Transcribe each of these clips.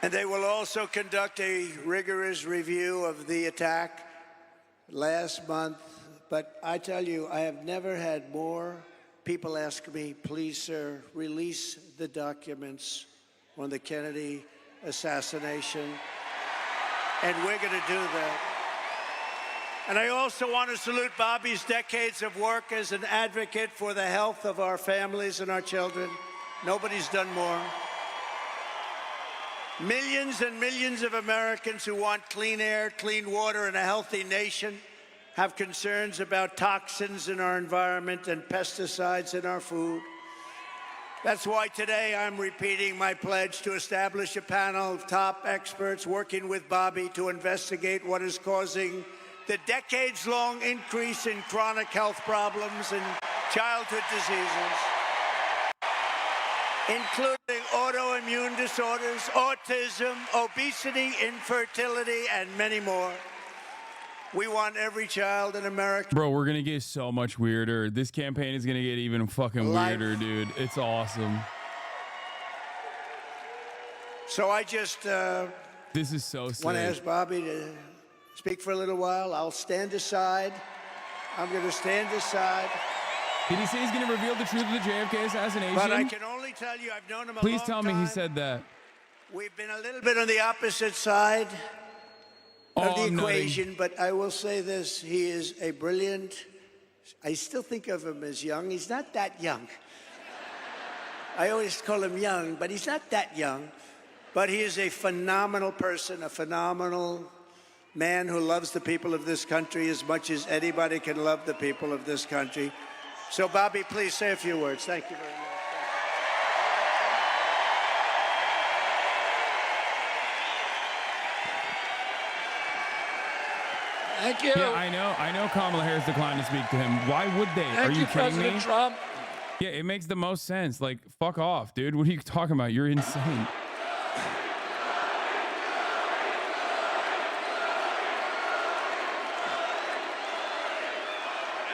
And they will also conduct a rigorous review of the attack last month. But I tell you, I have never had more people ask me, please, sir, release the documents on the Kennedy assassination. And we're going to do that. And I also want to salute Bobby's decades of work as an advocate for the health of our families and our children. Nobody's done more. Millions and millions of Americans who want clean air, clean water, and a healthy nation have concerns about toxins in our environment and pesticides in our food. That's why today I'm repeating my pledge to establish a panel of top experts working with Bobby to investigate what is causing the decades-long increase in chronic health problems and childhood diseases, including autoimmune disorders, autism, obesity, infertility, and many more. We want every child in America. Bro, we're going to get so much weirder. This campaign is going to get even fucking weirder, dude. It's awesome. So I just this is so sick. want to ask Bobby to speak for a little while. I'll stand aside. I'm going to stand aside. Did he say he's going to reveal the truth of the JFK assassination? But I can only tell you, I've known him a long time. Please tell me he said that. We've been a little bit on the opposite side of the equation, but I will say this. He is a brilliant, I still think of him as young. He's not that young. I always call him young, but he's not that young. But he is a phenomenal person, a phenomenal man who loves the people of this country as much as anybody can love the people of this country. So, Bobby, please say a few words. Thank you very much. Thank you. Yeah, I know Kamala Harris declined to speak to him. Why would they? Thank Are you you, kidding President me? Trump. Yeah, it makes the most sense. Like, fuck off, dude. What are you talking about? You're insane.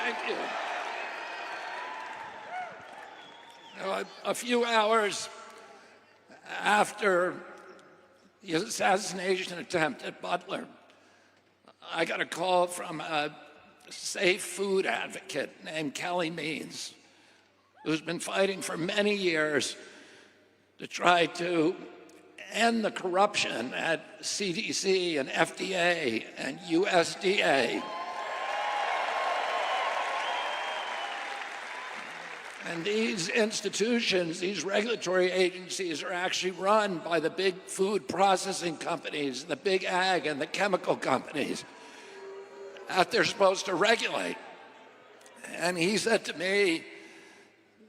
Thank you. A few hours after the assassination attempt at Butler, I got a call from a safe food advocate named Kelly Means, who's been fighting for many years to try to end the corruption at CDC and FDA and USDA. And these institutions, these regulatory agencies are actually run by the big food processing companies, the big ag and the chemical companies that they're supposed to regulate. And he said to me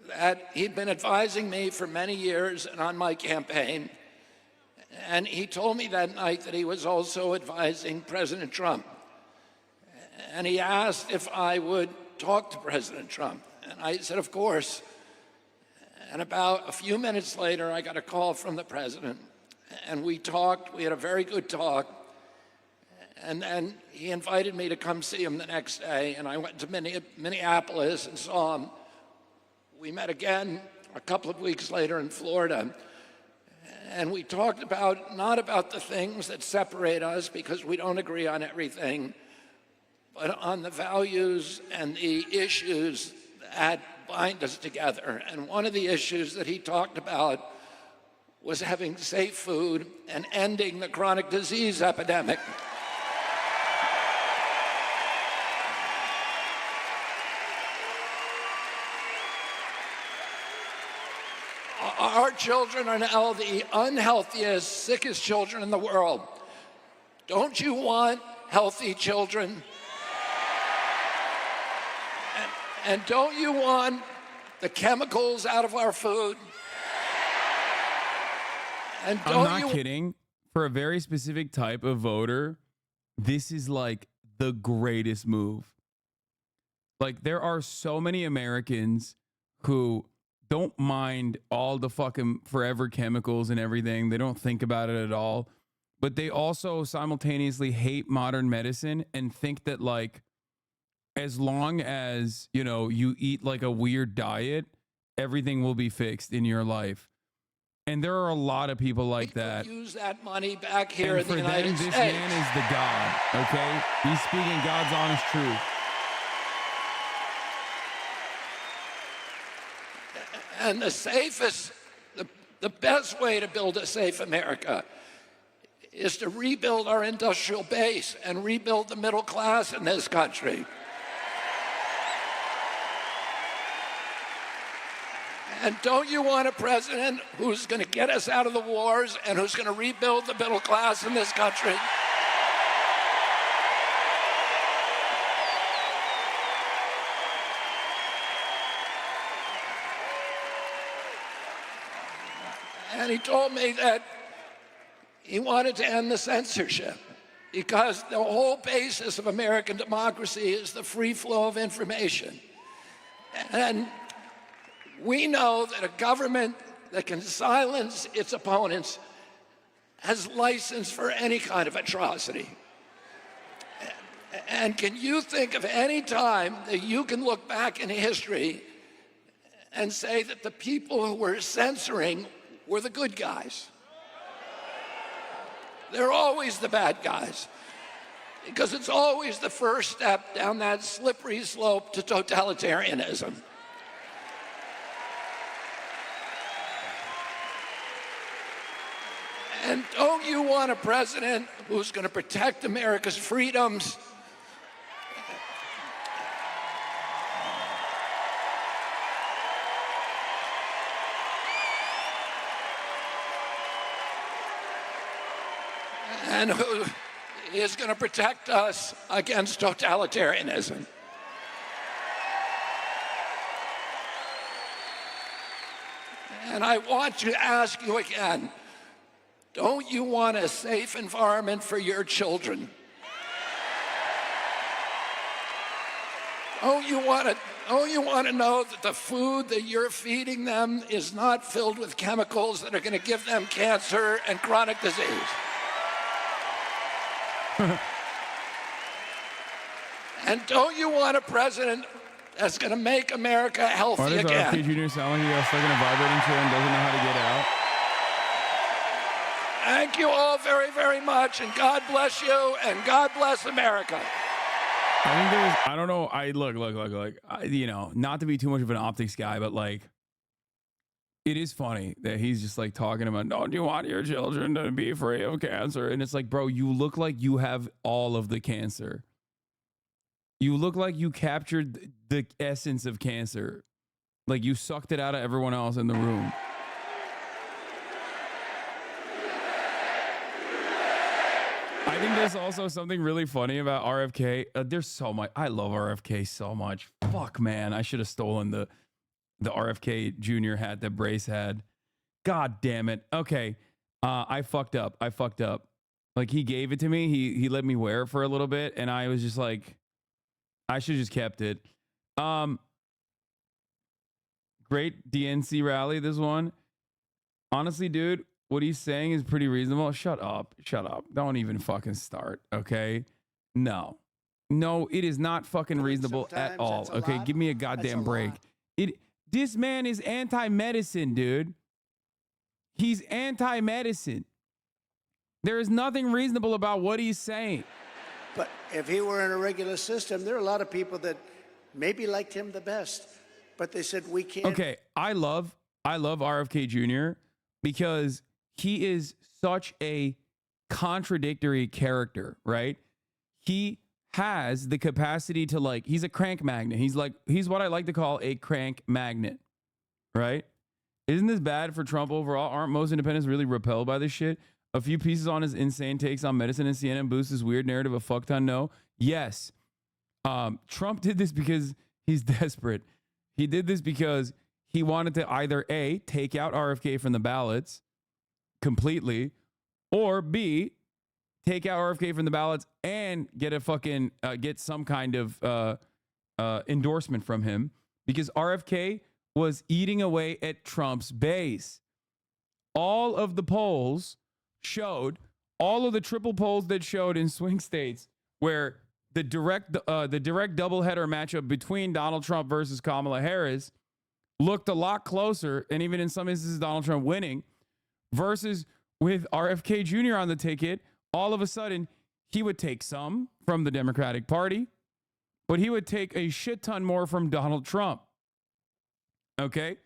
that he'd been advising me for many years and on my campaign. And he told me that night that he was also advising President Trump. And he asked if I would talk to President Trump. And I said, of course. And about a few minutes later, I got a call from the president. And we talked. We had a very good talk. And then he invited me to come see him the next day. And I went to Minneapolis and saw him. We met again a couple of weeks later in Florida. And we talked about, not about the things that separate us because we don't agree on everything, but on the values and the issues that bind us together. And one of the issues that he talked about was having safe food and ending the chronic disease epidemic. Our children are now the unhealthiest, sickest children in the world. Don't you want healthy children? And don't you want the chemicals out of our food? And don't I'm not kidding. For a very specific type of voter, this is like the greatest move. Like, there are so many Americans who don't mind all the fucking forever chemicals and everything. They don't think about it at all. But they also simultaneously hate modern medicine and think that, like, as long as, you know, you eat like a weird diet, everything will be fixed in your life. And there are a lot of people like We that. could use that money back here And in the for United them, this States. man is the God, okay? He's speaking God's honest truth. And the safest, the best way to build a safe America is to rebuild our industrial base and rebuild the middle class in this country. And don't you want a president who's going to get us out of the wars and who's going to rebuild the middle class in this country? And he told me that he wanted to end the censorship because the whole basis of American democracy is the free flow of information. And we know that a government that can silence its opponents has license for any kind of atrocity. And can you think of any time that you can look back in history and say that the people who were censoring were the good guys? They're always the bad guys, because it's always the first step down that slippery slope to totalitarianism. And don't you want a president who's going to protect America's freedoms? And who is going to protect us against totalitarianism? And I want to ask you again, don't you want a safe environment for your children? Don't you want to know that the food that you're feeding them is not filled with chemicals that are going to give them cancer and chronic disease? And don't you want a president that's going to make America healthy Why does again? RFK Jr. sound like he got stuck in a vibrating chair and doesn't know how to get out? Thank you all very, very much, and God bless you, and God bless America. I think there's, I don't know. You know, not to be too much of an optics guy, but like, it is funny that he's just like talking about, don't you want your children to be free of cancer? And it's like, bro, you look like you have all of the cancer. You look like you captured the essence of cancer. Like you sucked it out of everyone else in the room. I think there's also something really funny about RFK. There's so much. I love RFK so much. Fuck, man. I should have stolen the RFK Jr. hat that Brace had. God damn it. Okay. I fucked up. Like he gave it to me. He let me wear it for a little bit. And I was just like, I should have just kept it. Great DNC rally, this one. Honestly, dude, what he's saying is pretty reasonable. Shut up. Don't even fucking start, okay? No, it is not fucking reasonable at all. Okay, give me a goddamn break. This man is anti-medicine, dude. He's anti-medicine. There is nothing reasonable about what he's saying. But if he were in a regular system, there are a lot of people that maybe liked him the best, but they said we can't. Okay, I love RFK Jr. because he is such a contradictory character, right? He has the capacity to like, he's a crank magnet. He's what I like to call a crank magnet, right? Isn't this bad for Trump overall? Aren't most independents really repelled by this shit? A few pieces on his insane takes on medicine and CNN boosts his weird narrative a fuck ton. No. Yes. Trump did this because he's desperate. He did this because he wanted to either A, take out RFK from the ballots completely, or B, take out RFK from the ballots and get a fucking, get some kind of endorsement from him, because RFK was eating away at Trump's base. All of the polls showed, all of the triple polls that showed in swing states where the direct doubleheader matchup between Donald Trump versus Kamala Harris looked a lot closer, and even in some instances Donald Trump winning, versus with RFK Jr. on the ticket, all of a sudden he would take some from the Democratic Party, but he would take a shit ton more from Donald Trump. Okay?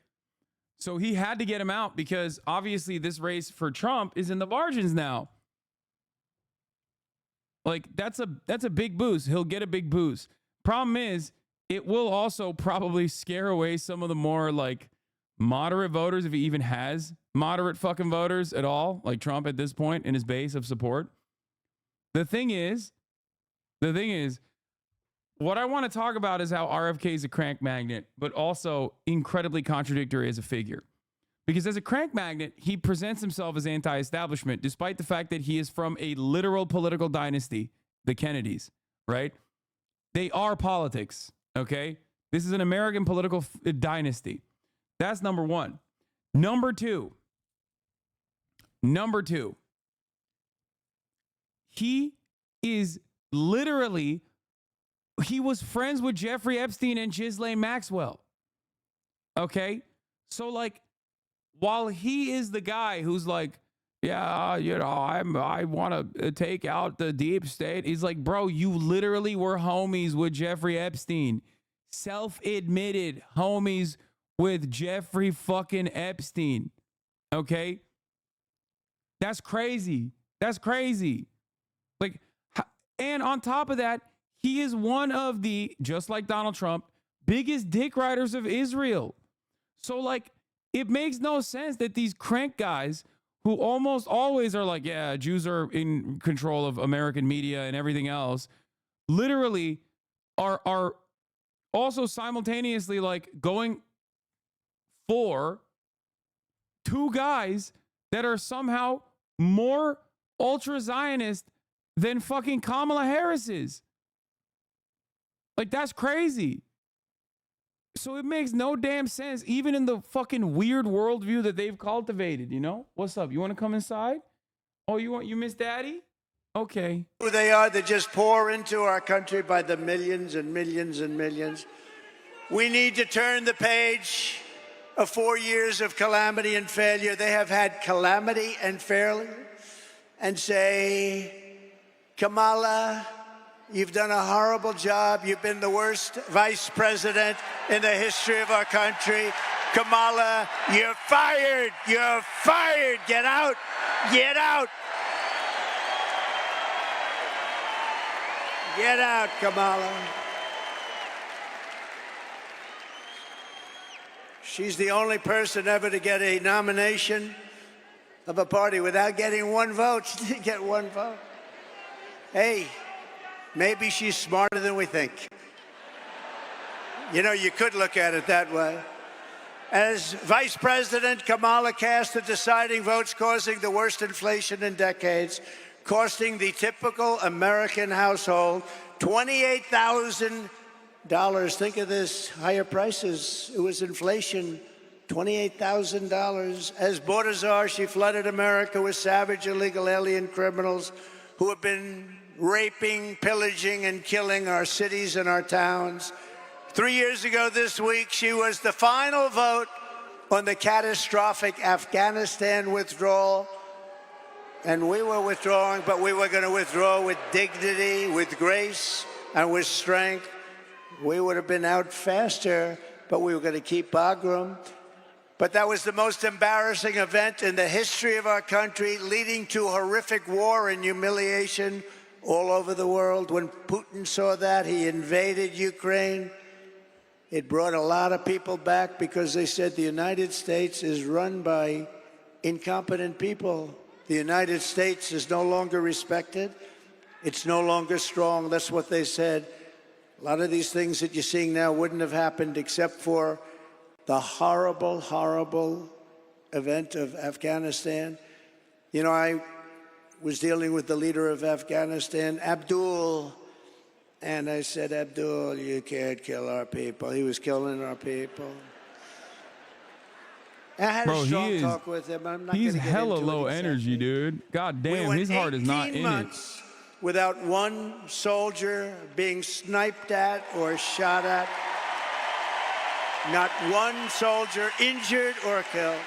So he had to get him out because obviously this race for Trump is in the margins now. Like that's a big boost. He'll get a big boost. Problem is, it will also probably scare away some of the more like moderate voters, if he even has moderate fucking voters at all, like Trump at this point in his base of support. The thing is, what I want to talk about is how RFK is a crank magnet, but also incredibly contradictory as a figure. Because as a crank magnet, he presents himself as anti-establishment, despite the fact that he is from a literal political dynasty, the Kennedys, right? They are politics, okay? This is an American political dynasty. That's number one. Number two, he is literally, he was friends with Jeffrey Epstein and Ghislaine Maxwell. Okay? So like, while he is the guy who's like, yeah, you know, I want to take out the deep state. He's like, bro, you literally were homies with Jeffrey Epstein. Self-admitted homies with Jeffrey fucking Epstein. Okay? That's crazy. That's crazy. Like, and on top of that, he is one of the, just like Donald Trump, biggest dick riders of Israel. So like, it makes no sense that these crank guys who almost always are like, yeah, Jews are in control of American media and everything else, literally are also simultaneously like going for two guys that are somehow more ultra-Zionist than fucking Kamala Harris is. Like, that's crazy. So it makes no damn sense, even in the fucking weird worldview that they've cultivated, you know? What's up? You want to come inside? Oh, you miss Daddy? Okay. Who they are, they just pour into our country by the millions and millions and millions. We need to turn the page of 4 years of calamity and failure. They have had calamity and failure, and say, Kamala, you've done a horrible job. You've been the worst vice president in the history of our country. Kamala, you're fired. You're fired. Get out. Get out. Get out, Kamala. She's the only person ever to get a nomination of a party without getting one vote. She didn't get one vote. Hey, maybe she's smarter than we think. You know, you could look at it that way. As vice president, Kamala cast the deciding votes, causing the worst inflation in decades, costing the typical American household $28,000. Think of this, higher prices. It was inflation, $28,000. As border czar, she flooded America with savage illegal alien criminals who have been raping, pillaging, and killing our cities and our towns. 3 years ago this week, she was the final vote on the catastrophic Afghanistan withdrawal. And we were withdrawing, but we were going to withdraw with dignity, with grace, and with strength. We would have been out faster, but we were going to keep Bagram. But that was the most embarrassing event in the history of our country, leading to horrific war and humiliation all over the world. When Putin saw that, he invaded Ukraine. It brought a lot of people back because they said the United States is run by incompetent people. The United States is no longer respected. It's no longer strong. That's what they said. A lot of these things that you're seeing now wouldn't have happened except for the horrible, horrible event of Afghanistan. You know, I was dealing with the leader of Afghanistan, Abdul, and I said, Abdul, you can't kill our people. He was killing our people. I had a strong talk with him. I'm not he's gonna get hella into low it energy, dude. God damn, his heart is not in it. 18 months without one soldier being sniped at or shot at. Not one soldier injured or killed.